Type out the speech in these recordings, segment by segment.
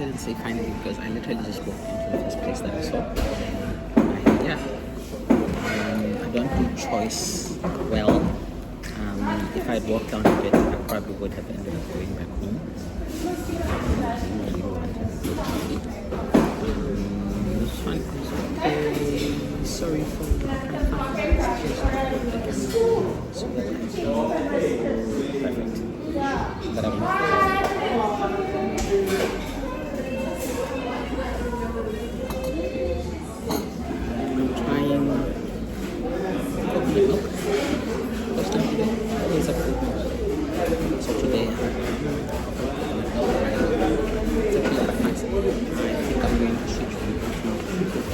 shouldn't say finally because I literally just walked into the first place that I saw. Yeah, I don't do choice well. If I'd walked down a bit, I probably would have ended up going back home. This one is okay. Sorry for the perfect. But I'm trying coconut milk. First time today. It's a coconut milk. So today it's actually quite nice. I think I'm going to switch from coconut milk.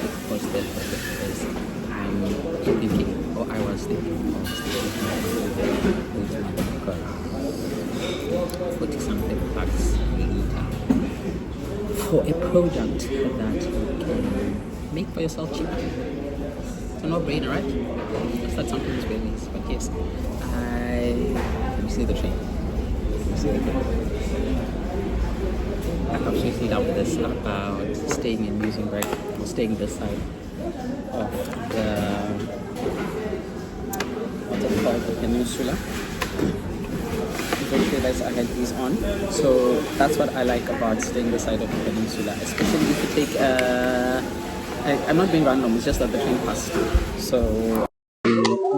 Of course, because I'm thinking, or I was thinking of staying with my because 40 something bucks a liter for a product that you can make for yourself cheap. It's a no-brainer, right? Just that something is very nice. But yes, let me see the train. Let me see the train. I absolutely love this about staying in Musenberg, or staying this side of the, what's it called, the peninsula. Don't realize I had these on. So that's what I like about staying this side of the peninsula, especially if you take I'm not being random, it's just that the train passed. So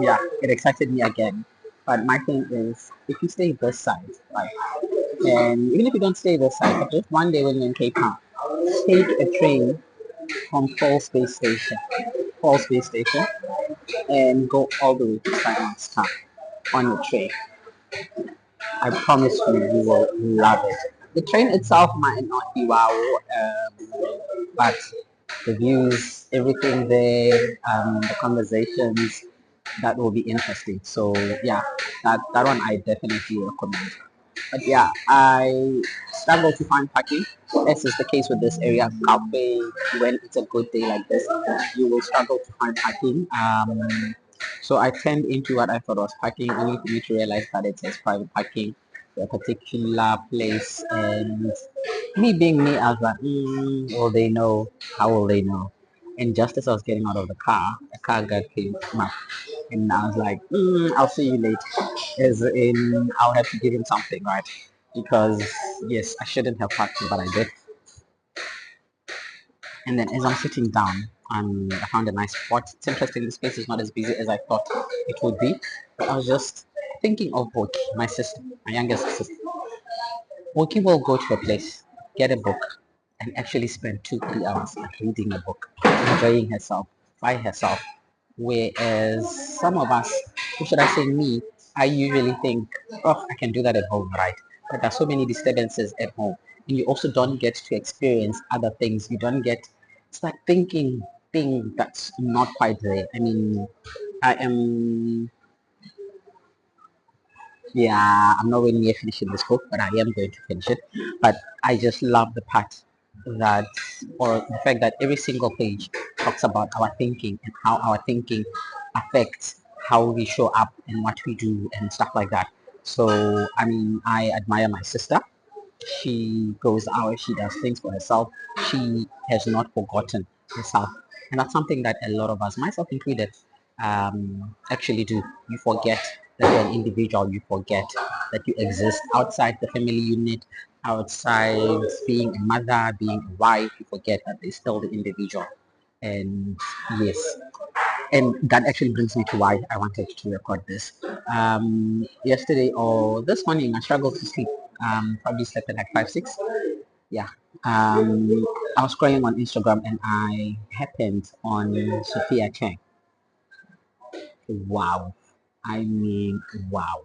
yeah, it excited me again. But my thing is, if you stay this side, right, and even if you don't stay this side, but just one day when you're in Cape Town, take a train from Falls Bay Station, and go all the way to Simon's Town on the train. I promise you, you will love it. The train itself might not be wow, but the views, everything there, the conversations, that will be interesting. So yeah, that one I definitely recommend. But yeah, I struggle to find parking. As is the case with this area, Cafe, when it's a good day like this, you will struggle to find parking. So I turned into what I thought was parking, only for me to realize that it says private parking to a particular place. And me being me, I was like, will they know? How will they know? And just as I was getting out of the car, a car guard came up, and I was like, I'll see you later. As in, I'll have to give him something, right? Because yes, I shouldn't have parked, but I did. And then as I'm sitting down, I found a nice spot. It's interesting, this place is not as busy as I thought it would be. But I was just thinking of Boki, my sister, my youngest sister. Boki will go to a place, get a book, and actually spend 2-3 hours reading a book, enjoying herself, by herself. Whereas some of us, who should I say me, I usually think, oh, I can do that at home, right? But there's so many disturbances at home. And you also don't get to experience other things. You don't get, it's like thinking thing that's not quite there. I mean, I am, yeah, I'm nowhere near finishing this book, but I am going to finish it. But I just love the part that, or the fact that every single page talks about our thinking and how our thinking affects how we show up and what we do and stuff like that. So, I mean, I admire my sister. She goes out, she does things for herself. She has not forgotten herself. And that's something that a lot of us, myself included, actually do. You forget that you're an individual, you forget that you exist outside the family unit, outside being a mother, being a wife, you forget that there's still the individual. And yes, and that actually brings me to why I wanted to record this. Yesterday or this morning, I struggled to sleep. Probably slept at like 5, 6. Yeah. I was scrolling on Instagram and I happened on Sophia Chang. Wow. I mean, wow.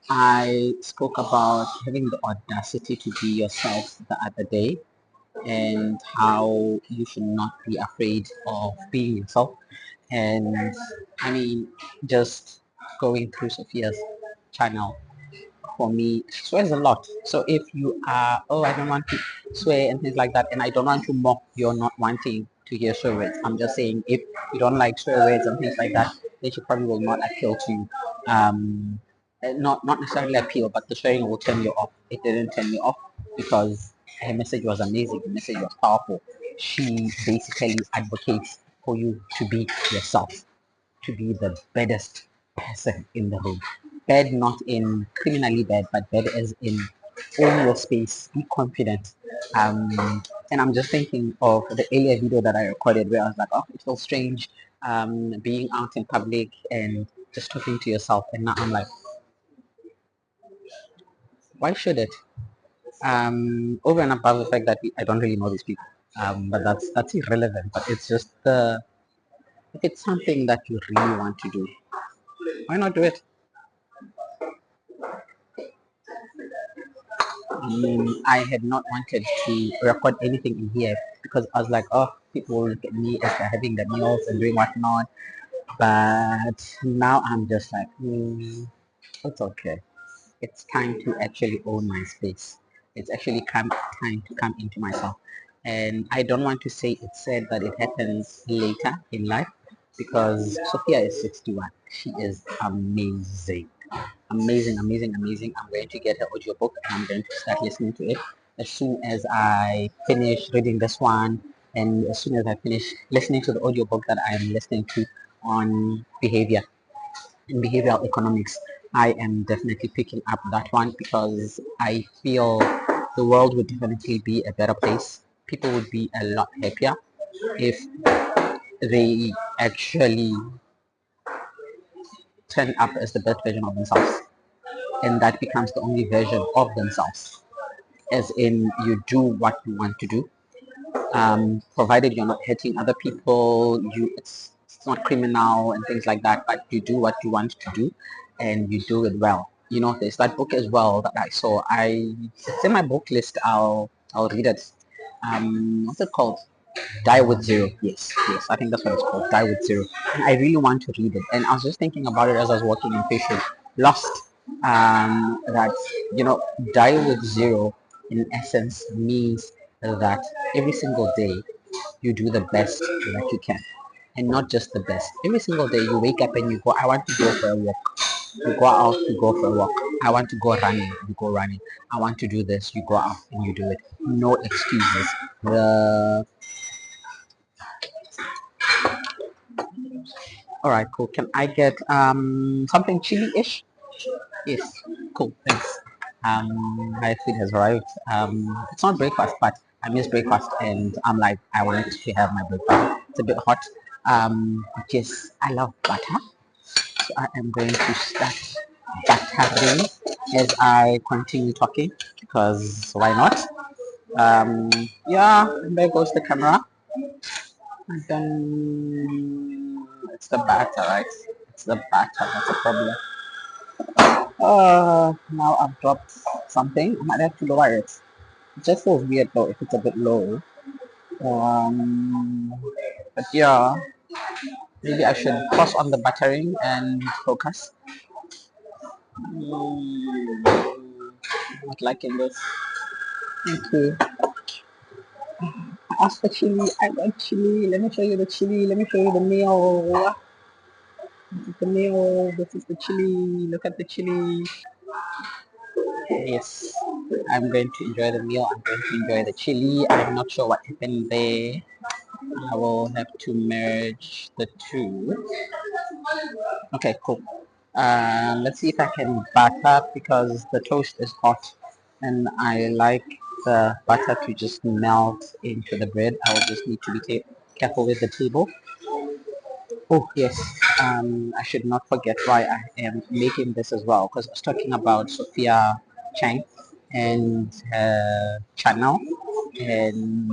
I spoke about having the audacity to be yourself the other day and how you should not be afraid of being yourself. And I mean, just going through Sophia's channel, for me, she swears a lot. So if you are, oh, I don't want to swear and things like that, and I don't want to mock you're not wanting to hear swear words. I'm just saying if you don't like swear words and things like that, then she probably will not appeal to you. not necessarily appeal, but the sharing will turn you off. It didn't turn me off because her message was amazing. The message was powerful. She basically advocates for you to be yourself, to be the baddest person in the room. Bad not in criminally bad, but bad as in own your space, be confident. And I'm just thinking of the earlier video that I recorded where I was like, oh, it feels strange being out in public and just talking to yourself. And now I'm like, why should it? Over and above the fact that I don't really know these people. But that's irrelevant. But it's just if it's something that you really want to do, why not do it? I had not wanted to record anything in here because I was like, oh, people will look at me as they're having the meals and doing whatnot. But now I'm just like, it's okay. It's time to actually own my space. It's actually time to come into myself. And I don't want to say it's said that it happens later in life because Sophia is 61. She is amazing. Amazing, amazing, amazing. I'm going to get her audiobook and I'm going to start listening to it as soon as I finish reading this one and as soon as I finish listening to the audiobook that I am listening to on behavior in behavioral economics. I am definitely picking up that one because I feel the world would definitely be a better place. People would be a lot happier if they actually turn up as the best version of themselves. And that becomes the only version of themselves. As in, you do what you want to do, provided you're not hurting other people, it's not criminal and things like that, but you do what you want to do and you do it well. You know, there's that book as well that I saw. It's in my book list. I'll read it. What's it called? Die with Zero. Yes, yes, I think that's what it's called. Die with Zero. And I really want to read it. And I was just thinking about it as I was walking in Fisher. Lost. That die with zero in essence means that every single day you do the best that you can, and not just the best. Every single day you wake up and you go, I want to go for a walk. You go out, you go for a walk. I want to go running, you go running. I want to do this, you go out and you do it. No excuses. The All right, cool. Can I get something chili-ish? Yes, cool. Thanks. My food has arrived. It's not breakfast, but I miss breakfast, and I'm like, I want to have my breakfast. It's a bit hot. But yes, I love butter, so I am going to start buttering as I continue talking because why not? Yeah, there goes the camera. And then it's the batter, right? It's the batter. That's a problem. Now I've dropped something. I might have to lower it. It just feels weird though if it's a bit low. Um, but yeah, maybe I should pause on the battering and focus. Not liking this. Thank you. I asked for chili. I want chili. Let me show you the chili. Let me show you the meal. This is the meal. This is the chili. Look at the chili. Yes, I'm going to enjoy the meal. I'm going to enjoy the chili. I'm not sure what happened there. I will have to merge the two. Okay, cool. Let's see if I can butter because the toast is hot and I like the butter to just melt into the bread. I will just need to be careful with the table. Oh yes, I should not forget why I am making this as well because I was talking about Sophia Chang and her channel, and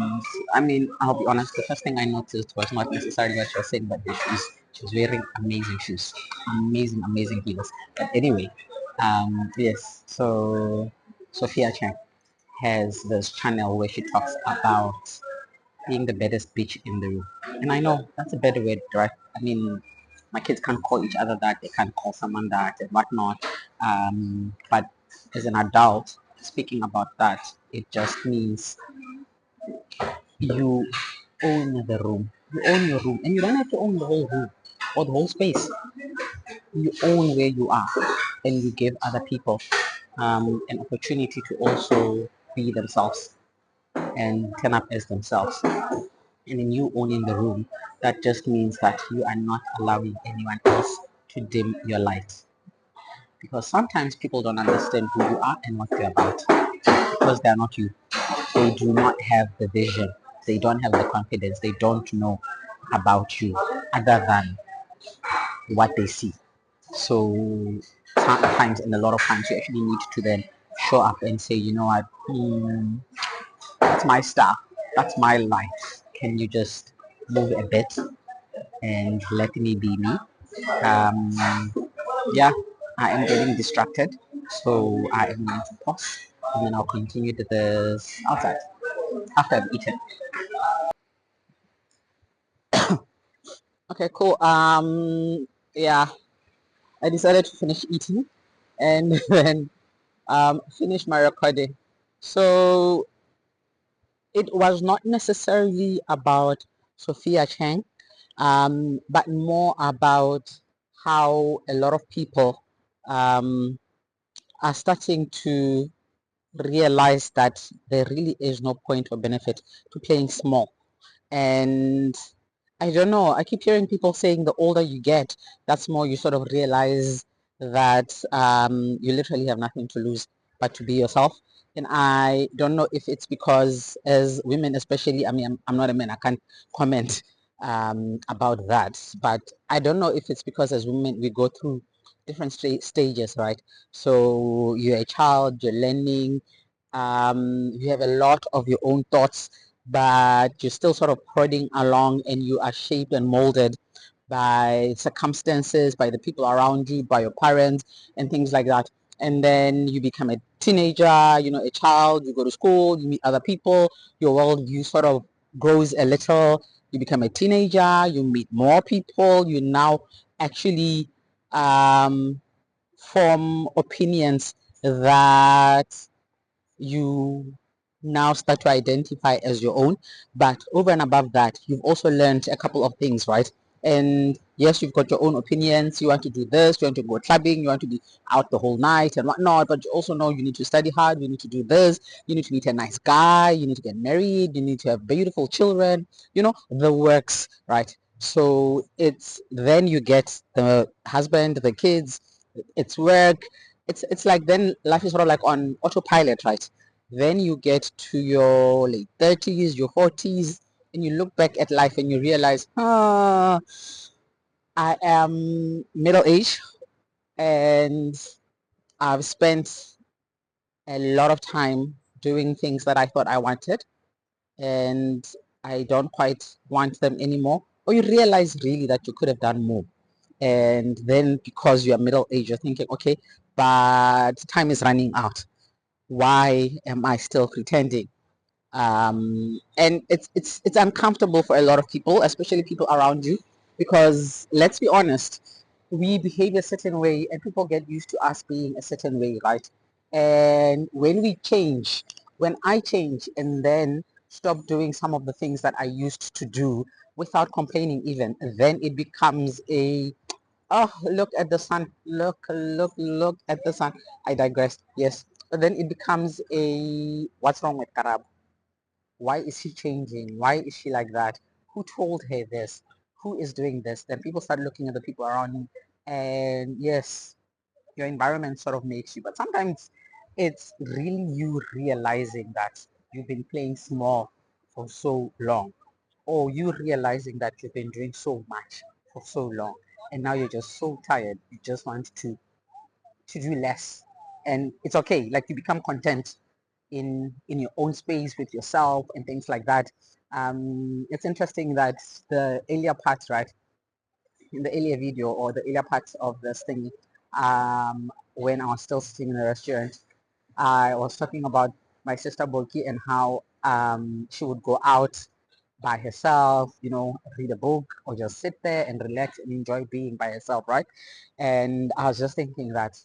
I mean I'll be honest, the first thing I noticed was not necessarily what she was saying, but the shoes. She was wearing amazing shoes, amazing, amazing heels. But anyway, yes, so Sophia Chang has this channel where she talks about being the baddest bitch in the room. And I know that's a better way, right? I mean, my kids can't call each other that, they can't call someone that and whatnot. But as an adult, speaking about that, it just means you own the room. You own your room. And you don't have to own the whole room or the whole space. You own where you are. and you give other people an opportunity to also be themselves and turn up as themselves. And in you owning the room, that just means that you are not allowing anyone else to dim your light. Because sometimes people don't understand who you are and what you're about because they are not you. They do not have the vision. They don't have the confidence. They don't know about you other than what they see. So sometimes and a lot of times you actually need to then show up and say, you know what, that's my stuff. That's my life. Can you just move a bit and let me be me? Um, yeah, I am getting distracted. So I am going to pause and then I'll continue to this outside after I've eaten. Okay, cool. Yeah, I decided to finish eating and then finish my recording. So it was not necessarily about Sophia Chang, but more about how a lot of people um, are starting to realize that there really is no point or benefit to playing small. And I don't know, I keep hearing people saying the older you get, that's more you sort of realize that you literally have nothing to lose but to be yourself. And I don't know if it's because as women, especially, I mean, I'm not a man, I can't comment about that, but I don't know if it's because as women we go through different stages, right? So you're a child, you're learning, you have a lot of your own thoughts, but you're still sort of prodding along and you are shaped and molded by circumstances, by the people around you, by your parents and things like that. And then you become a teenager, you know, a child, you go to school, you meet other people, your worldview sort of grows a little, you become a teenager, you meet more people, you now actually um, form opinions that you now start to identify as your own. But over and above that, you've also learned a couple of things, right? And yes, you've got your own opinions. You want to do this, you want to go clubbing, you want to be out the whole night and whatnot. But you also know you need to study hard, you need to do this, you need to meet a nice guy, you need to get married, you need to have beautiful children, you know, the works, right? So it's then you get the husband, the kids, it's work, it's like then life is sort of like on autopilot, right? Then you get to your late 30s, your 40s, and you look back at life and you realize, I am middle aged and I've spent a lot of time doing things that I thought I wanted and I don't quite want them anymore. Or you realize really that you could have done more. And then because you are middle aged, you're thinking, okay, but time is running out. Why am I still pretending? And it's uncomfortable for a lot of people, especially people around you, because let's be honest, we behave a certain way, and people get used to us being a certain way, right? And when we change, when I change, and then stop doing some of the things that I used to do without complaining, even then it becomes a oh, look at the sun. Look at the sun. I digress. Yes. But then it becomes a what's wrong with Karab? Why is she changing? Why is she like that? Who told her this? Who is doing this? Then people start looking at the people around you. And yes, your environment sort of makes you. But sometimes it's really you realizing that you've been playing small for so long. Or you realizing that you've been doing so much for so long. And now you're just so tired. You just want to do less. And it's okay. Like you become content in your own space with yourself and things like that. It's interesting that the earlier parts, right, in the earlier video or the earlier parts of this thing, when I was still sitting in the restaurant, I was talking about my sister Boki and how she would go out by herself, you know, read a book or just sit there and relax and enjoy being by herself, right? And I was just thinking that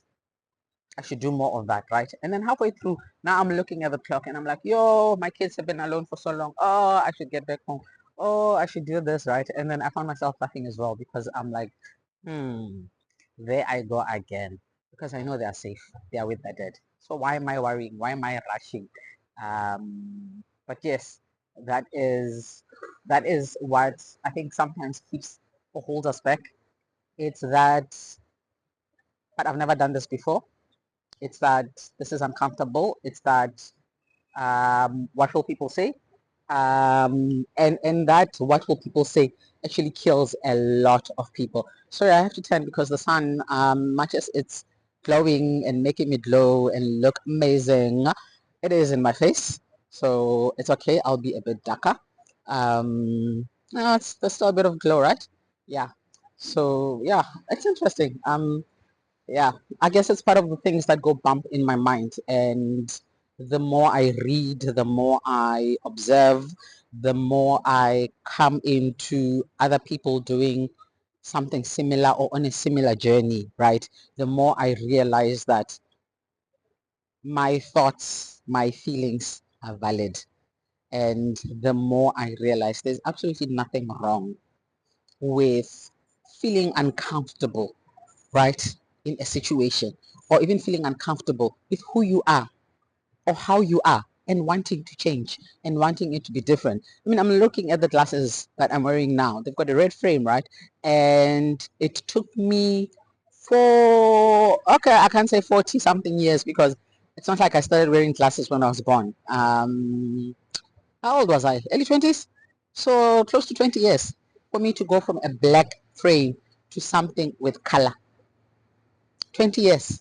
I should do more of that, right? And then halfway through, now I'm looking at the clock and I'm like, yo, my kids have been alone for so long. Oh, I should get back home. Oh, I should do this, right? And then I found myself laughing as well because I'm like, hmm, there I go again. because I know they are safe. They are with the dead. So why am I worrying? Why am I rushing? But yes, that is that is what I think sometimes keeps or holds us back. It's that, but I've never done this before. It's that this is uncomfortable. It's that what will people say? And that what will people say actually kills a lot of people. Sorry, I have to turn because the sun, much as it's glowing and making me glow and look amazing, it is in my face. So it's okay. I'll be a bit darker. No, there's still a bit of glow, right? Yeah. So yeah, it's interesting. Yeah, I guess it's part of the things that go bump in my mind. And the more I read, the more I observe, the more I come into other people doing something similar or on a similar journey, right? The more I realize that my thoughts, my feelings are valid. And the more I realize there's absolutely nothing wrong with feeling uncomfortable, right, in a situation, or even feeling uncomfortable with who you are or how you are and wanting to change and wanting it to be different. I mean, I'm looking at the glasses that I'm wearing now. They've got a red frame, right? And it took me okay, I can't say 40 something years because it's not like I started wearing glasses when I was born. How old was I? Early 20s? So close to 20 years for me to go from a black frame to something with color. 20 years.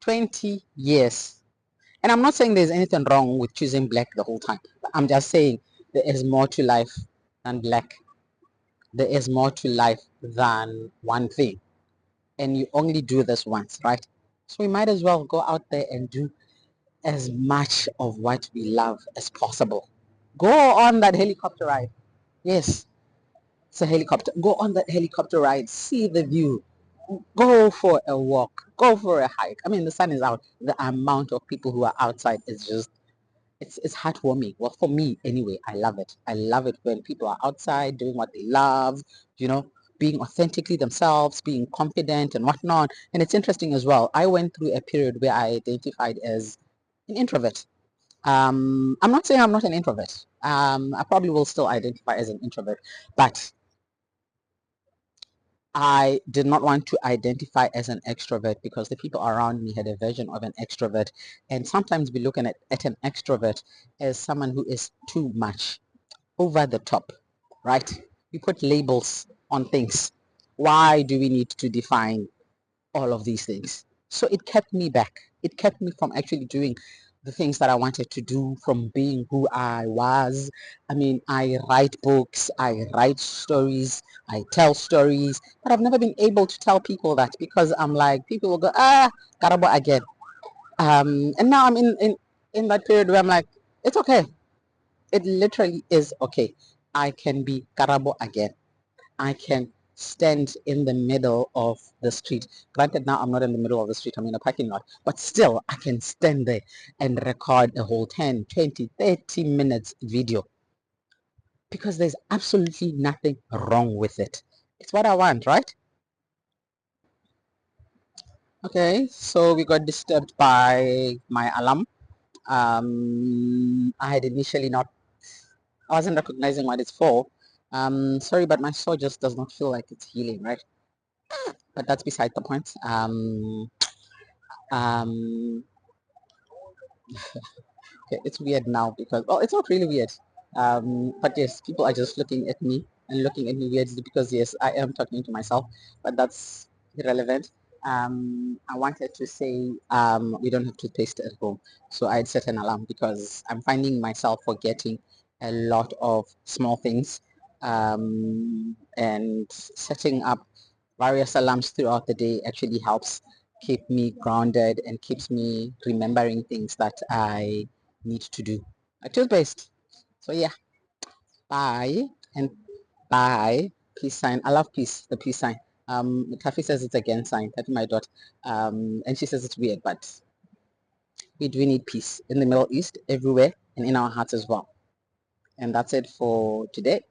20 years. And I'm not saying there's anything wrong with choosing black the whole time. I'm just saying there is more to life than black. There is more to life than one thing. And you only do this once, right? So we might as well go out there and do as much of what we love as possible. Go on that helicopter ride. Yes, it's a helicopter. Go on that helicopter ride. See the view. Go for a walk. Go for a hike. I mean, the sun is out. The amount of people who are outside is just it's heartwarming. Well, for me anyway, I love it. I love it when people are outside doing what they love, you know, being authentically themselves, being confident and whatnot. And it's interesting as well. I went through a period where I identified as an introvert. I'm not saying I'm not an introvert. I probably will still identify as an introvert, but I did not want to identify as an extrovert because the people around me had a version of an extrovert. And sometimes we look at an extrovert as someone who is too much, over the top, right? We put labels on things. Why do we need to define all of these things? So it kept me back. It kept me from actually doing the things that I wanted to do, from being who I was. I mean, I write books, I write stories, I tell stories, but I've never been able to tell people that because I'm like, people will go, Karabo again. And now I'm in that period where I'm like, it's okay. It literally is okay. I can be Karabo again. I can stand in the middle of the street. Granted, now I'm not in the middle of the street, I'm in a parking lot, but still I can stand there and record a whole 10, 20, 30 minutes video because there's absolutely nothing wrong with it. It's what I want, right? Okay, so we got disturbed by my alarm. I had initially not, I wasn't recognizing what it's for. Sorry, but my soul just does not feel like it's healing, right? But that's beside the point. Um, okay, it's weird now because, well, it's not really weird. But yes, people are just looking at me and looking at me weirdly because yes, I am talking to myself, but that's irrelevant. I wanted to say we don't have toothpaste at home, so I'd set an alarm because I'm finding myself forgetting a lot of small things, and setting up various alarms throughout the day actually helps keep me grounded and keeps me remembering things that I need to do. A toothpaste. So yeah, bye and bye. Peace sign. I love peace. The peace sign. Taffy says it's again sign. That's my dot. And she says it's weird, but we do need peace in the Middle East, everywhere, and in our hearts as well. And that's it for today.